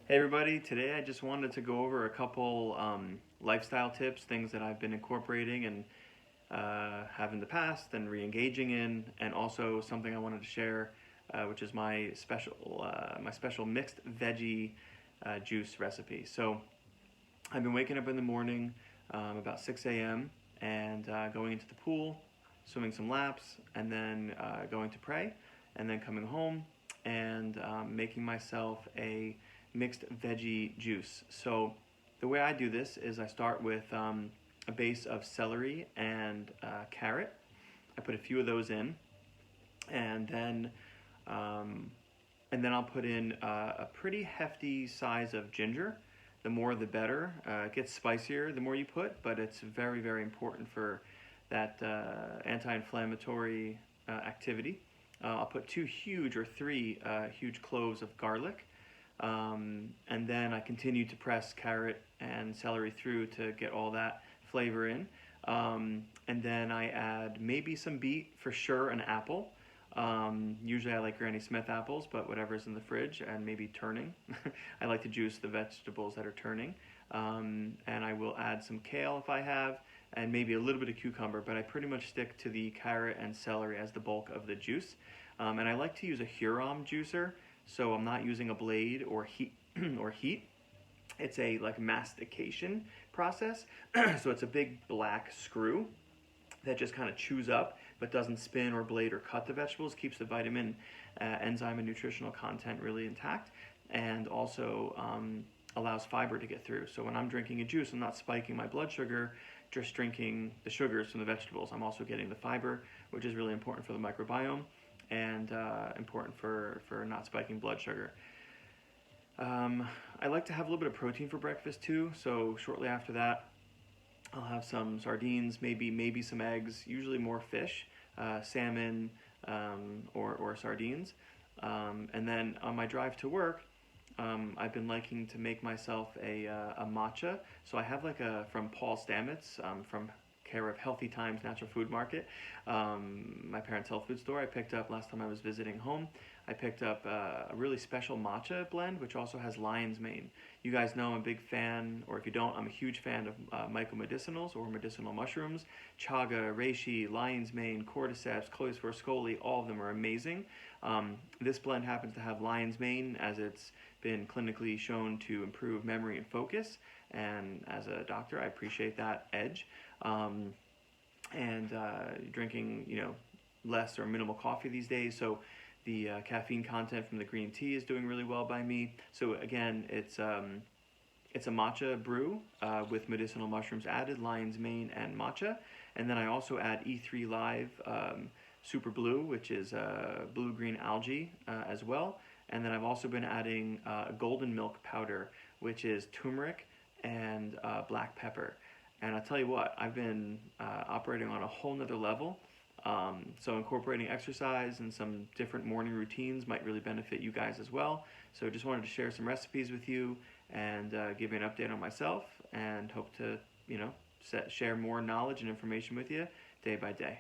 Hey everybody, today I just wanted to go over a couple lifestyle tips, things that I've been incorporating and have in the past and re-engaging in, and also something I wanted to share, which is my special mixed veggie juice recipe. So I've been waking up in the morning about 6 a.m. and going into the pool, swimming some laps, and then going to pray, and then coming home and making myself a mixed veggie juice. So the way I do this is I start with a base of celery and carrot. I put a few of those in, and then um, I'll put in a pretty hefty size of ginger. The more the better. It gets spicier the more you put, but it's very, very important for that anti-inflammatory activity. I'll put three huge cloves of garlic, and then I continue to press carrot and celery through to get all that flavor in. And then I add maybe some beet, for sure an apple. Usually I like Granny Smith apples, but whatever's in the fridge, and maybe turning. I like to juice the vegetables that are turning. And I will add some kale if I have, and maybe a little bit of cucumber, but I pretty much stick to the carrot and celery as the bulk of the juice. And I like to use a Hurom juicer, so I'm not using a blade or heat or heat. It's a like mastication process. So it's a big black screw that just kind of chews up but doesn't spin or blade or cut the vegetables, keeps the vitamin, enzyme, and nutritional content really intact, and also allows fiber to get through. So when I'm drinking a juice, I'm not spiking my blood sugar, just drinking the sugars from the vegetables. I'm also getting the fiber, which is really important for the microbiome and important for not spiking blood sugar. I like to have a little bit of protein for breakfast too, so shortly after that, I'll have some sardines, maybe some eggs, usually more fish, salmon, or sardines. And then on my drive to work, I've been liking to make myself a matcha. So I have from Paul Stamets, from care of Healthy Times Natural Food Market, my parents' health food store. I picked up last time I was visiting home. I picked up a really special matcha blend, which also has lion's mane. You guys know I'm a big fan, or if you don't, I'm a huge fan of mycomedicinals or medicinal mushrooms. Chaga, reishi, lion's mane, cordyceps, cloves scoli, all of them are amazing. This blend happens to have lion's mane, as it's been clinically shown to improve memory and focus. And as a doctor, I appreciate that edge. And drinking, less or minimal coffee these days. So the caffeine content from the green tea is doing really well by me. So again, it's a matcha brew with medicinal mushrooms added, lion's mane, and matcha. And then I also add E3 Live Super Blue, which is blue-green algae as well. And then I've also been adding golden milk powder, which is turmeric and black pepper. And I'll tell you what, I've been operating on a whole nother level. So incorporating exercise and some different morning routines might really benefit you guys as well. So just wanted to share some recipes with you and give you an update on myself, and hope to, share more knowledge and information with you day by day.